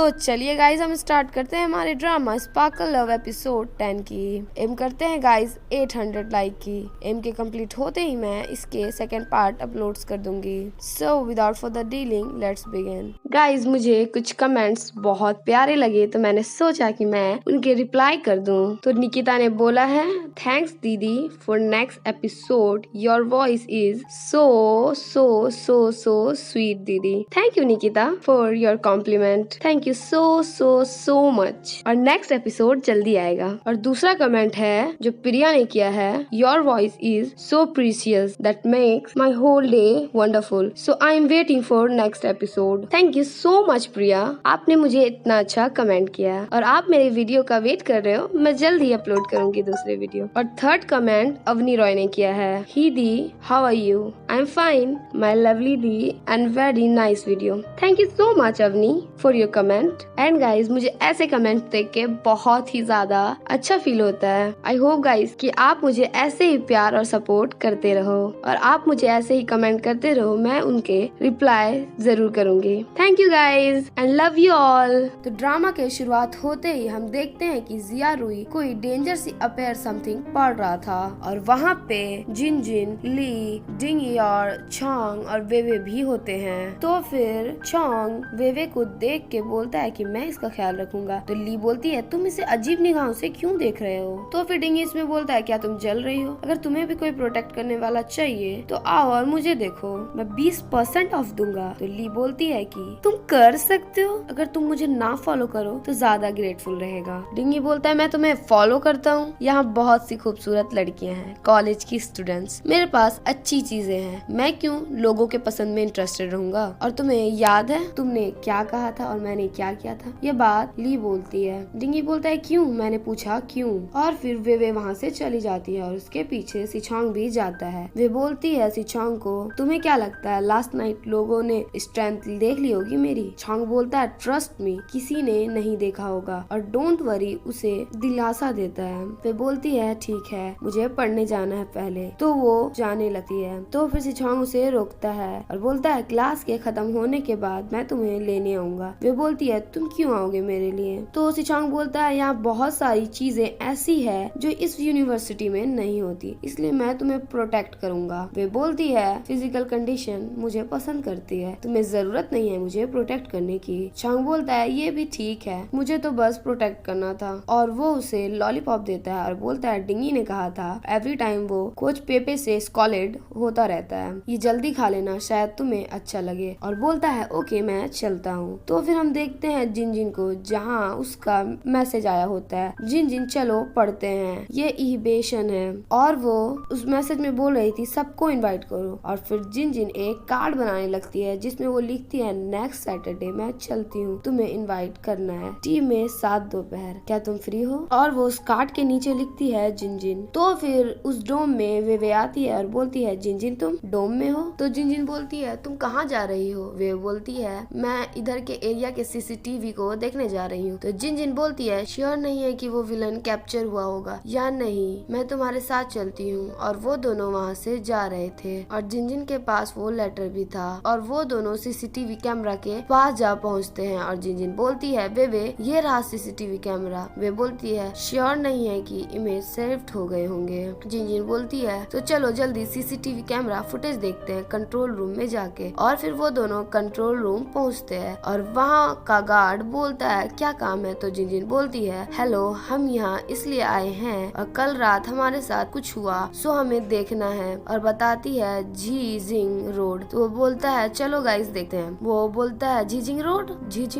तो चलिए गाइज हम स्टार्ट करते हैं हमारे ड्रामा स्पार्कल लव एपिसोड 10 की। एम करते हैं गाइज 800 लाइक की। एम के कंप्लीट होते ही मैं इसके सेकंड पार्ट अपलोड्स कर दूंगी। So without further dealing let's begin. Guys मुझे कुछ कमेंट्स बहुत प्यारे लगे तो मैंने सोचा कि मैं उनके रिप्लाई कर दूं। तो निकिता ने बोला है, थैंक्स दीदी for next episode, your voice is so so so so sweet दीदी। Thank you Nikita for your compliment. Thank you so so so much. और नेक्स्ट एपिसोड जल्दी आएगा। और दूसरा कमेंट है जो प्रिया ने किया है, your voice is so precious that makes my whole day wonderful, so I am waiting for next episode. Thank you so much Priya, आपने मुझे इतना अच्छा कमेंट किया और आप मेरे वीडियो का वेट कर रहे हो। मैं जल्द ही अपलोड करूंगी दूसरे वीडियो। और थर्ड कमेंट अवनी रॉय ने किया है, ही दी how are you, I am fine my lovely दी and very nice video. Thank you so much Avani for your comment. And guys मुझे ऐसे कमेंट देख के बहुत ही ज्यादा अच्छा फील होता है। आई होप गाइज कि आप मुझे ऐसे ही प्यार और सपोर्ट करते रहो और आप मुझे ऐसे ही कमेंट करते रहो, मैं उनके रिप्लाई जरूर करूंगी। Thank you guys and love you all. तो ड्रामा के शुरुआत होते ही हम देखते हैं कि जिया रुई कोई डेंजर सी अपेयर समथिंग पढ़ रहा था और वहाँ पे जिन जिन, ली, डिंगी और चोंग और वेवे भी होते हैं। तो फिर चोंग वेवे को देख के बोलता है कि मैं इसका ख्याल रखूंगा। तो ली बोलती है, तुम इसे अजीब निगाहों से क्यों देख रहे हो? तो फिर डिंगी इसमें बोलता है, क्या तुम जल रही हो? अगर तुम्हें भी कोई प्रोटेक्ट करने वाला चाहिए तो आओ और मुझे देखो, मैं 20% ऑफ दूंगा। तो ली बोलती है कि तुम कर सकते हो, अगर तुम मुझे ना फॉलो करो तो ज्यादा ग्रेटफुल रहेगा। डिंगी बोलता है, मैं तुम्हें फॉलो करता हूँ। यहाँ बहुत सी खूबसूरत लड़कियाँ हैं, कॉलेज की स्टूडेंट्स, मेरे पास अच्छी चीजें हैं, मैं क्यों लोगों के पसंद में इंटरेस्टेड रहूंगा? और तुम्हें याद है तुमने क्या कहा था और मैंने क्या किया था? ये बात ली बोलती है। डिंगी बोलता है, क्यों? मैंने पूछा क्यों? और फिर वे वहाँ से चली जाती है और उसके पीछे सिचोंग भी जाता है। वे बोलती है सिचोंग को, तुम्हें क्या लगता है लास्ट नाइट लोगों ने स्ट्रेंथ देख ली होगी मेरी? चोंग बोलता है, ट्रस्ट मी, किसी ने नहीं देखा होगा और डोंट वरी, उसे दिलासा देता है। वे बोलती है, ठीक है मुझे पढ़ने जाना है पहले। तो वो जाने लगती है। तो फिर सिचोंग उसे रोकता है और बोलता है, क्लास के खत्म होने के बाद मैं तुम्हें लेने आऊंगा। वे बोलती है, तुम क्यों आओगे मेरे लिए? तो सिचोंग बोलता है, यहाँ बहुत सारी चीजें ऐसी है जो इस यूनिवर्सिटी में नहीं होती, इसलिए मैं तुम्हें प्रोटेक्ट करूंगा। वे बोलती है, फिजिकल कंडीशन मुझे पसंद करती है, तुम्हें जरूरत नहीं है मुझे प्रोटेक्ट करने की। चोंग बोलता है, ये भी ठीक है, मुझे तो बस प्रोटेक्ट करना था। और वो उसे लॉलीपॉप देता है और बोलता है, डिंगी ने कहा था एवरी टाइम वो कोच पेपे से स्कॉलेड होता रहता है, ये जल्दी खा लेना, शायद तुम्हें अच्छा लगे। और बोलता है, ओके मैं चलता हूँ। तो फिर हम देखते हैं जिन जिन को, जहाँ उसका मैसेज आया होता है, जिन जिन चलो पढ़ते हैं, ये इहिबेशन है। और वो उस मैसेज में बोल रही थी सबको इनवाइट करो। और फिर जिन जिन एक कार्ड बनाने लगती है जिसमें वो लिखती है, नेक्स्ट सैटरडे मैं चलती हूँ, तुम्हें इनवाइट करना है टी में 7 दोपहर, क्या तुम फ्री हो? और वो उस कार्ड के नीचे लिखती है जिन जिन। तो फिर उस डोम में वे आती है और बोलती है, जिन जिन तुम डोम में हो? तो जिन जिन बोलती है, तुम कहाँ जा रही हो? वे बोलती है, मैं इधर के एरिया के सीसीटीवी को देखने जा रही हूँ। तो जिन जिन बोलती है, श्योर नहीं है कि वो विलन कैप्चर हुआ होगा या नहीं, मैं तुम्हारे साथ चलती हूँ। और वो दोनों वहाँ से जा रहे थे और जिन जिन के पास वो लेटर भी था और वो दोनों सीसीटीवी कैमरा के पास जा पहुँचते हैं। और जिन जिन बोलती है, वे ये रहा सीसीटीवी कैमरा। वे बोलती है, श्योर नहीं है कि इमेज सेव्ड हो गए होंगे। जिन जिन बोलती है, तो चलो जल्दी सीसीटीवी कैमरा फुटेज देखते हैं कंट्रोल रूम में जाके। और फिर वो दोनों कंट्रोल रूम पहुंचते हैं और वहाँ का गार्ड बोलता है, क्या काम है? तो जिन जिन बोलती है, हेलो, हम यहाँ इसलिए आए हैं और कल रात हमारे साथ कुछ हुआ, सो हमें देखना है। और बताती है झीजिंग रोड। तो वो बोलता है, चलो गाइस देखते हैं। वो बोलता है, झीजिंग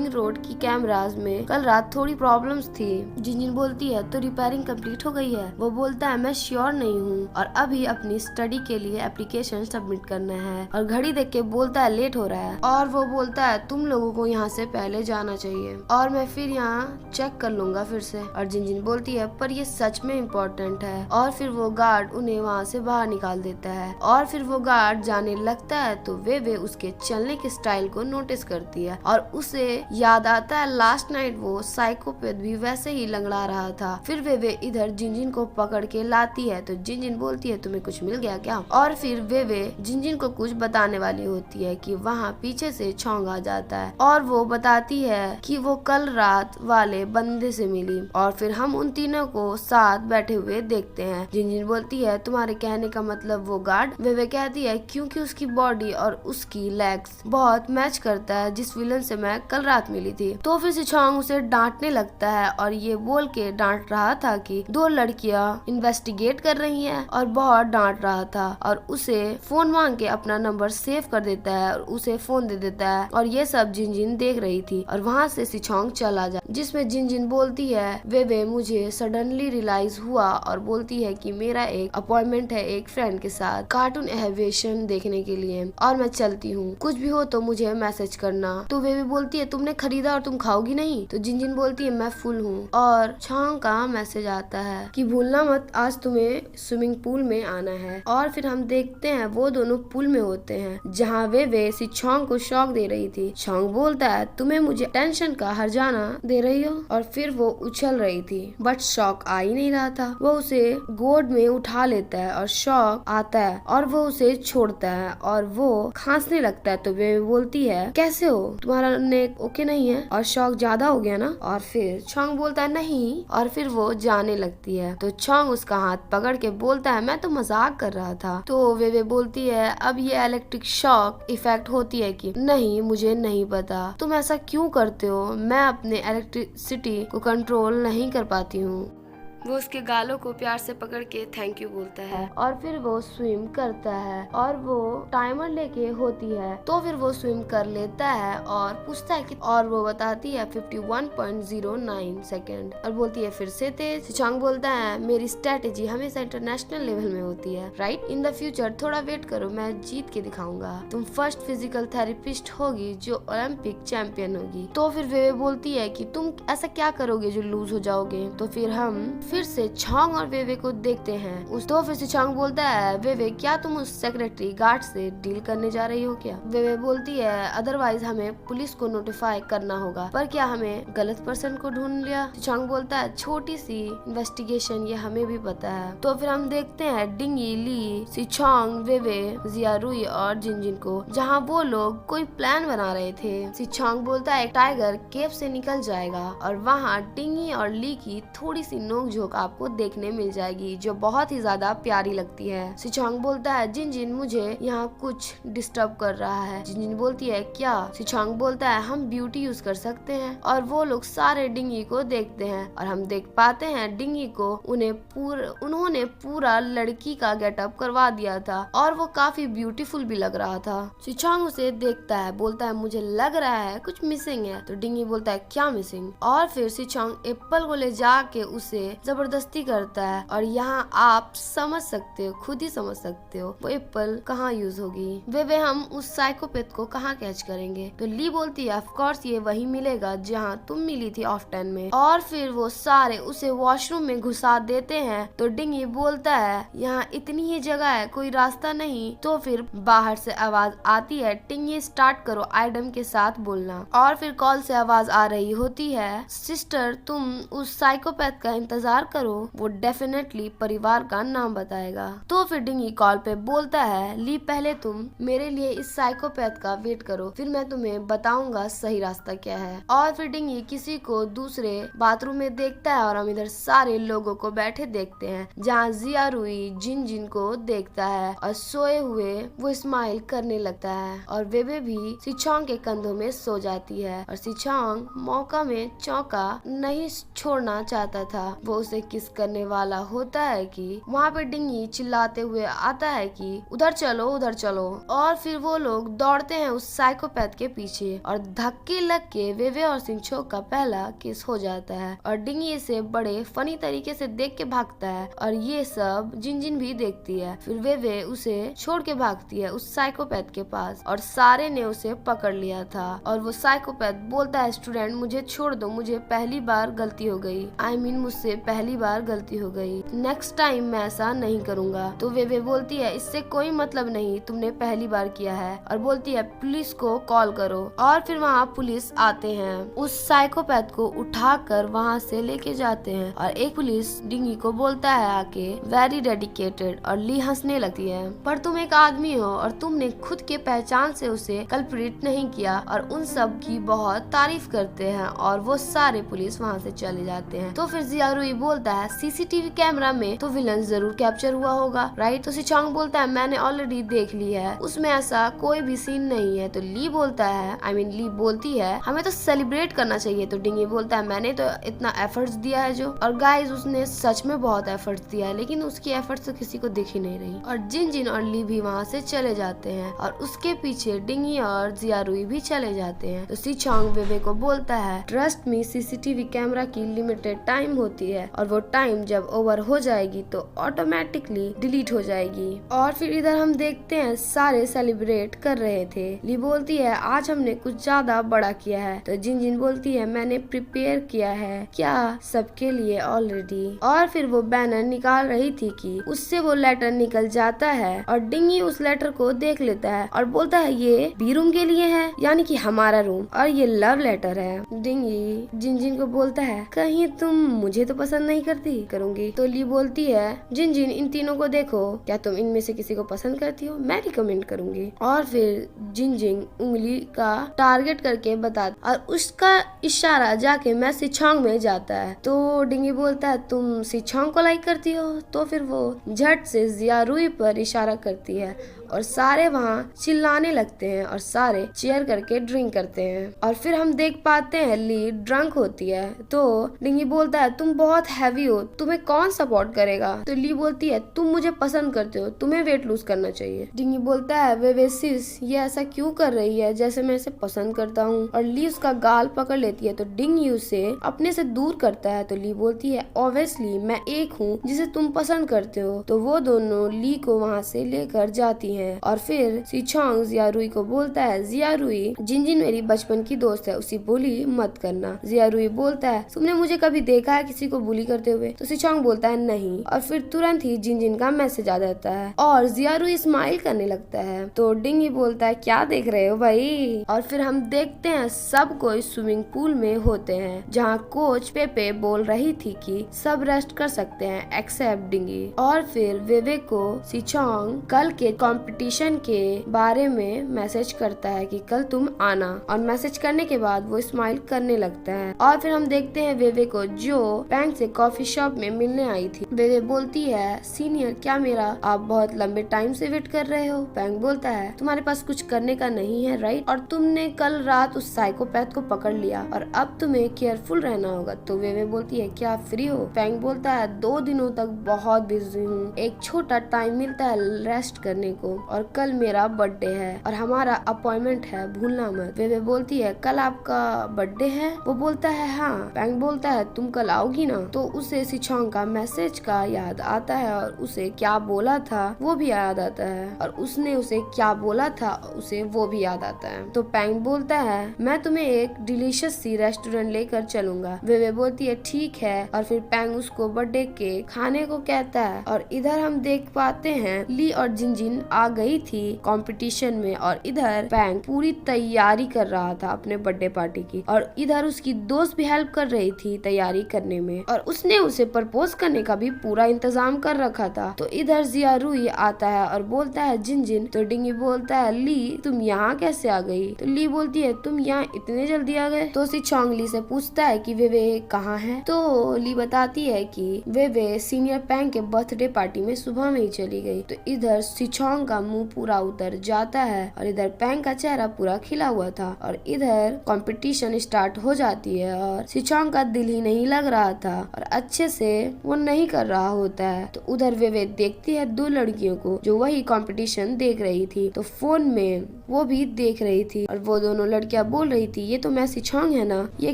रोड की कैमराज में कल रात थोड़ी प्रॉब्लम्स थी। जिन जिन बोलती है, तो रिपेयरिंग कंप्लीट हो गई है? वो बोलता है, मैं श्योर नहीं हूँ और अभी अपनी स्टडी के लिए एप्लीकेशन सबमिट करना है। और घड़ी देख के बोलता है, लेट हो रहा है। और वो बोलता है, तुम लोगों को यहाँ से पहले जाना चाहिए और मैं फिर यहाँ चेक कर लूंगा फिर से। और जिन जिन बोलती है, पर ये सच में इम्पोर्टेंट है। और फिर वो गार्ड उन्हें वहाँ से बाहर निकाल देता है। और फिर वो गार्ड जाने लगता है तो वे उसके चलने के स्टाइल को नोटिस करती है और उसे याद आता है लास्ट नाइट वो साइकोपैथ भी वैसे ही लंगड़ा रहा था। फिर वे इधर जिन जिन को पकड़ के लाती है। तो जिन जिन बोलती है, तुम्हें कुछ मिल गया क्या? और फिर वे जिन जिन को कुछ बताने वाली होती है कि वहाँ पीछे से चोंग आ जाता है और वो बताती बताती है कि वो कल रात वाले बंदे से मिली और फिर हम उन तीनों को साथ बैठे हुए देखते हैं। जिनजिन बोलती है तुम्हारे कहने का मतलब वो गार्ड? वे कहती है क्योंकि उसकी बॉडी और उसकी लेग्स बहुत मैच करता है जिस विलन से मैं कल रात मिली थी। तो फिर सिचोंग उसे डांटने लगता है और ये बोल के डांट रहा था कि 2 लड़कियां इन्वेस्टिगेट कर रही हैं और बहुत डांट रहा था और उसे फोन मांग के अपना नंबर सेव कर देता है और उसे फोन दे देता है और ये सब जिनजिन देख रही थी और वहाँ से सिचोंग चला जा, जिसमें जिनजिन बोलती है वे मुझे सडनली रियलाइज हुआ और बोलती है कि मेरा एक अपॉइंटमेंट है एक फ्रेंड के साथ कार्टून एविएशन देखने के लिए और मैं चलती हूँ, कुछ भी हो तो मुझे मैसेज करना। तो वे बोलती है तुमने खरीदा और तुम खाओगी नहीं? तो जिनजिन बोलती है मैं फुल हूँ और छांग का मैसेज आता है कि भूलना मत आज तुम्हें स्विमिंग पूल में आना है। और फिर हम देखते हैं वो दोनों पूल में होते हैं जहाँ वे सिचोंग को शॉक दे रही थी। छांग बोलता है तुम्हें मुझे टेंशन का हर्जाना दे रही हो और फिर वो उछल रही थी बट शॉक आ ही नहीं रहा था। वो उसे गोद में उठा लेता है और शॉक आता है और वो उसे छोड़ता है और वो खांसने लगता है। तो वे बोलती है कैसे हो, तुम्हारा नेक ओके नहीं है और शॉक ज्यादा हो गया ना? और फिर छांग बोलता है नहीं और फिर वो जाने लगती है। तो छांग उसका हाथ पकड़ के बोलता है मैं तो मजाक कर रहा था। तो वे बोलती है अब ये इलेक्ट्रिक शॉक इफेक्ट होती है कि नहीं मुझे नहीं पता, तुम ऐसा क्यों करते हो, मैं अपने इलेक्ट्रिसिटी को कंट्रोल नहीं कर पाती हूँ। वो उसके गालों को प्यार से पकड़ के थैंक यू बोलता है और फिर वो स्विम करता है और वो टाइमर लेके होती है। तो फिर वो स्विम कर लेता है और पूछता है कि और वो बताती है 51.09 सेकेंड और बोलती है फिर से तेज। सिचोंग बोलता है मेरी स्ट्रेटेजी हमेशा इंटरनेशनल लेवल में होती है राइट, इन द फ्यूचर थोड़ा वेट करो मैं जीत के दिखाऊंगा, तुम फर्स्ट फिजिकल थेरेपिस्ट होगी जो ओलंपिक चैंपियन होगी। तो फिर वे बोलती है कि तुम ऐसा क्या करोगे जो लूज हो जाओगे। तो फिर हम फिर से छांग और वे को देखते हैं। उस तो फिर से छांग बोलता है वे क्या तुम उस सेक्रेटरी गार्ड से डील करने जा रही हो क्या? वे बोलती है अदरवाइज हमें पुलिस को नोटिफाई करना होगा, पर क्या हमें गलत पर्सन को ढूंढ लिया? छांग बोलता है छोटी सी इन्वेस्टिगेशन ये हमें भी पता है। तो फिर हम देखते हैं डिंगी, ली, सिचोंग, वे, जियारुई और जिनजिन को जहाँ वो लोग कोई प्लान बना रहे थे। सिचोंग बोलता है टाइगर केव से निकल जाएगा और वहाँ डिंगी और ली की थोड़ी सी नोक आपको देखने मिल जाएगी जो बहुत ही ज्यादा प्यारी लगती है। सिचोंग बोलता है जिनजिन मुझे यहाँ कुछ डिस्टर्ब कर रहा है। जिनजिन बोलती है क्या? सिचोंग बोलता है हम ब्यूटी यूज कर सकते हैं और वो लोग सारे डिंगी को देखते हैं और हम देख पाते हैं डिंगी को उन्होंने पूरा लड़की का गेटअप करवा दिया था और वो काफी ब्यूटीफुल भी लग रहा था। सिचोंग उसे देखता है, बोलता है मुझे लग रहा है कुछ मिसिंग है। तो डिंगी बोलता है क्या मिसिंग? और फिर सिचोंग एप्पल को ले जाके उसे जबरदस्ती करता है और यहाँ आप समझ सकते हो, खुद ही समझ सकते हो वो एप्पल कहाँ यूज होगी। वे हम उस साइकोपैथ को कहाँ कैच करेंगे? तो ली बोलती है ऑफ कोर्स ये वही मिलेगा जहाँ तुम मिली थी ऑफ 10 में। और फिर वो सारे उसे वॉशरूम में घुसा देते हैं। तो डिंगी बोलता है यहाँ इतनी ही जगह है, कोई रास्ता नहीं। तो फिर बाहर से आवाज आती है टिंगी स्टार्ट करो आइडम के साथ बोलना। और फिर कॉल से आवाज आ रही होती है सिस्टर तुम उस साइकोपैथ का इंतजार करो, वो डेफिनेटली परिवार का नाम बताएगा। तो फिर डिंगी कॉल पे बोलता है ली पहले तुम मेरे लिए इस साइकोपैथ का वेट करो, फिर मैं तुम्हें बताऊंगा सही रास्ता क्या है। और फिर डिंगी किसी को दूसरे बाथरूम में देखता है और हम इधर सारे लोगों को बैठे देखते हैं जहाँ जियारुई जिनजिन को देखता है और सोए हुए वो स्माइल करने लगता है और वे भी सिचोंग के कंधों में सो जाती है और सिचोंग मौका में चौका नहीं छोड़ना चाहता था। वो उसे किस करने वाला होता है कि वहाँ पे डिंगी चिल्लाते हुए आता है कि उधर चलो उधर चलो। और फिर वो लोग दौड़ते हैं उस साइकोपैथ के पीछे और धक्के लग के वे और सिंगचोक का पहला किस हो जाता है और डिंगी इसे बड़े फनी तरीके से देख के भागता है और ये सब जिनजिन भी देखती है। फिर वे उसे छोड़ के भागती है उस साइकोपैथ के पास और सारे ने उसे पकड़ लिया था और वो साइकोपैथ बोलता है स्टूडेंट मुझे छोड़ दो, मुझे पहली बार गलती हो गई, I mean मुझसे पहली बार गलती हो गई, नेक्स्ट टाइम मैं ऐसा नहीं करूँगा। तो वे बोलती है इससे कोई मतलब नहीं, तुमने पहली बार किया है, और बोलती है पुलिस को कॉल करो। और फिर वहाँ पुलिस आते हैं, उस साइकोपैथ को उठाकर वहाँ से लेके जाते हैं, और एक पुलिस डिंगी को बोलता है आके वेरी डेडिकेटेड, और ली हंसने लगती है, पर तुम एक आदमी हो और तुमने खुद के पहचान से उसे कल्प्रिट नहीं किया, और उन सब की बहुत तारीफ करते हैं, और वो सारे पुलिस वहाँ से चले जाते हैं। तो फिर जियारुई बोलता है सीसीटीवी कैमरा में तो विलन जरूर कैप्चर हुआ होगा, राइट? तो सिचोंग बोलता है मैंने ऑलरेडी देख लिया है, उसमें ऐसा कोई भी सीन नहीं है। तो ली बोलता है ली बोलती है हमें तो सेलिब्रेट करना चाहिए। तो डिंगी बोलता है मैंने तो इतना एफर्ट्स दिया है जो, और गाइस उसने सच में बहुत एफर्ट्स दिया है, लेकिन उसकी एफर्ट्स तो किसी को दिख ही नहीं रही। और जिन और ली भी वहाँ से चले जाते हैं, और उसके पीछे डिंगी और जियारुई भी चले जाते हैं। तो सिचोंग वे को बोलता है ट्रस्ट मी, सीसीटीवी कैमरा की लिमिटेड टाइम होती है, और वो टाइम जब ओवर हो जाएगी तो ऑटोमेटिकली डिलीट हो जाएगी। और फिर इधर हम देखते हैं सारे सेलिब्रेट कर रहे थे। ली बोलती है आज हमने कुछ ज्यादा बड़ा किया है। तो जिन बोलती है मैंने प्रिपेयर किया है क्या सबके लिए ऑलरेडी। और फिर वो बैनर निकाल रही थी कि उससे वो लेटर निकल जाता है, और डिंगी उस लेटर को देख लेता है और बोलता है ये बी रूम के लिए है, यानी कि हमारा रूम, और ये लव लेटर है। डिंगी जिन को बोलता है कहीं तुम मुझे तो पसंद नहीं करती करूंगी। तो ली बोलती है जिन इन तीनों को देखो, क्या तुम इनमें से किसी को पसंद करती हो? मैं भी कमेंट करूंगी। और फिर जिन उंगली का टारगेट करके बता, और उसका इशारा जाके मैं सिचोंग में जाता है। तो डिंगी बोलता है तुम सिचोंग को लाइक करती हो? तो फिर वो झट से जियारुई पर इशारा करती है, और सारे वहाँ चिल्लाने लगते हैं, और सारे चीयर करके ड्रिंक करते हैं। और फिर हम देख पाते हैं ली ड्रंक होती है। तो डिंगी बोलता है तुम बहुत हैवी हो, तुम्हें कौन सपोर्ट करेगा? तो ली बोलती है तुम मुझे पसंद करते हो, तुम्हें वेट लूज करना चाहिए। डिंगी बोलता है वे सिस ये ऐसा क्यों कर रही है जैसे मैं इसे पसंद करता हूँ, और ली उसका गाल पकड़ लेती है। तो डिंगी उसे अपने से दूर करता है। तो ली बोलती है ऑब्वियसली मैं एक हूँ जिसे तुम पसंद करते हो। तो वो दोनों ली को वहाँ से लेकर जाती है। और फिर सिचोंग जियारुई को बोलता है जियारुई जिन मेरी बचपन की दोस्त है, उसी बुली मत करना। जियारुई बोलता है तुमने मुझे कभी देखा है किसी को बुली करते हुए? तो सिचोंग बोलता है नहीं। और फिर तुरंत ही जिन का मैसेज आ जाता है, और जियारुई स्माइल करने लगता है। तो डिंगी बोलता है क्या देख रहे हो भाई? और फिर हम देखते हैं सब कोई स्विमिंग पूल में होते हैं, जहाँ कोच पेपे बोल रही थी कि सब रेस्ट कर सकते हैं एक्सेप्ट डिंगी। और फिर वेवे को सिचोंग कल के कंपटीशन के बारे में मैसेज करता है कि कल तुम आना, और मैसेज करने के बाद वो स्माइल करने लगता है। और फिर हम देखते हैं वेवे को जो बैंक से कॉफी शॉप में मिलने आई थी। वेवे बोलती है सीनियर क्या मेरा आप बहुत लंबे टाइम से वेट कर रहे हो? बैंक बोलता है तुम्हारे पास कुछ करने का नहीं है राइट, और तुमने कल रात उस साइकोपैथ को पकड़ लिया, और अब तुम्हें केयरफुल रहना होगा। तो वेवे बोलती है क्या आप फ्री हो? बैंक बोलता है 2 दिनों तक बहुत बिजी हूँ, एक छोटा टाइम मिलता है रेस्ट करने को, और कल मेरा बर्थडे है और हमारा अपॉइंटमेंट है, भूलना मत। वेवे बोलती है कल आपका बर्थडे है? वो बोलता है हाँ। बैंक बोलता है तुम कल आओगी ना? तो उसे सिचोंग का मैसेज का याद आता है, और उसे क्या बोला था वो भी याद आता है, और उसने उसे क्या बोला था उसे वो भी याद आता है। तो पैंग बोलता है मैं तुम्हें एक डिलीशियस सी रेस्टोरेंट लेकर चलूंगा। वेवे बोलती है ठीक है, और फिर पैंग उसको बर्थडे के खाने को कहता है। और इधर हम देख पाते हैं ली और जिन आ गई थी कंपटीशन में, और इधर पैंग पूरी तैयारी कर रहा था अपने बर्थडे पार्टी की, और इधर उसकी दोस्त भी हेल्प कर रही थी तैयारी करने में, और उसने उसे प्रपोज करने का भी पूरा इंतजाम कर रखा था। तो इधर जियारुई आता है और बोलता है जिन। तो डिंगी बोलता है ली तुम यहाँ कैसे आ गई? तो ली बोलती है तुम यहाँ इतने जल्दी आ गए? तो सिचोंग ली से पूछता है कि वेवे कहाँ है? तो ली बताती है कि वेवे सीनियर पैंग के बर्थडे पार्टी में सुबह में ही चली गई। तो इधर सिचोंग का मुंह पूरा उतर जाता है, और इधर पैंग का चेहरा पूरा खिला हुआ था, और इधर कंपटीशन स्टार्ट हो जाती है, और सिचोंग का दिल ही नहीं लग रहा था, और अच्छे से वो नहीं कर रहा होता है। तो उधर वे देखती है 2 लड़कियों को जो वही कंपटीशन देख रही थी, तो फोन में वो भी देख रही थी, और वो दोनों लड़कियां बोल रही थी ये तो मैं सिचोंग है ना, ये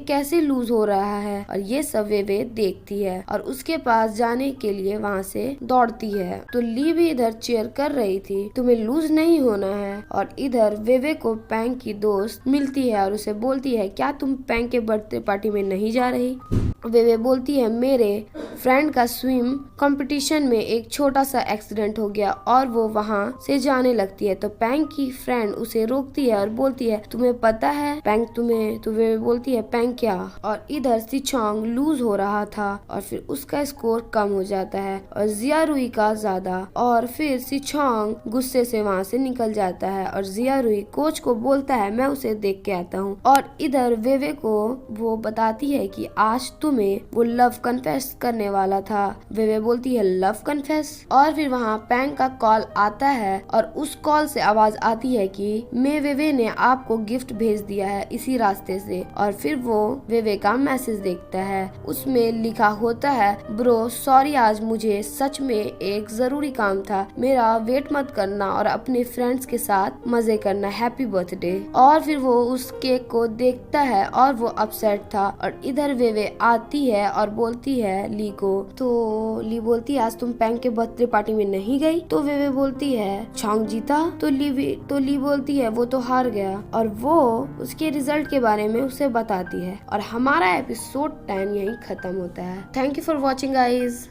कैसे लूज हो रहा है? और ये सब वे देखती है, और उसके पास जाने के लिए वहाँ से दौड़ती है। तो ली भी इधर चेयर कर रही थी, तुम्हें लूज नहीं होना है। और इधर वेवे को पैंग की दोस्त मिलती है और उसे बोलती है क्या तुम पैंग के बर्थडे पार्टी में नहीं जा रही? वे बोलती है मेरे फ्रेंड का स्विम कंपटीशन में एक छोटा सा एक्सीडेंट हो गया और वो वहाँ से जाने लगती है। तो पैंग की फ्रेंड उसे रोकती है और बोलती है तुम्हें पता है पैंग तुम्हें, तो वे बोलती है पैंग क्या। और इधर सिचोंग लूज हो रहा था और फिर उसका स्कोर कम हो जाता है और जियारुई का ज्यादा, और फिर सिचोंग गुस्से से वहाँ से निकल जाता है और जियारुई कोच को बोलता है मैं उसे देख के आता हूँ। और इधर वेवे को वो बताती है कि आज तुम्हें वो लव कन्फेस करने वाला था। वेवे बोलती है लव कन्फेस, और फिर वहाँ पैंग का कॉल आता है और उस कॉल से आवाज आती है कि वेवे ने आपको गिफ्ट भेज दिया है इसी रास्ते से। और फिर वो वेवे का मैसेज देखता है, उसमें लिखा होता है ब्रो सॉरी आज मुझे सच में एक जरूरी काम था, मेरा वेट मत करना और अपने फ्रेंड्स के साथ मजे करना, हैप्पी बर्थडे। और फिर वो उस केक को देखता है और वो अपसेट था। और इधर वेवे आती है और बोलती है ली को, तो ली बोलती है आज तुम पैंग के बर्थडे पार्टी में नहीं गई। तो वेवे बोलती है चोंग जीता। तो ली बोलती है वो तो हार गया और वो उसके रिजल्ट के बारे में उसे बताती है। और हमारा एपिसोड 10 यहीं खत्म होता है। Thank you for watching guys.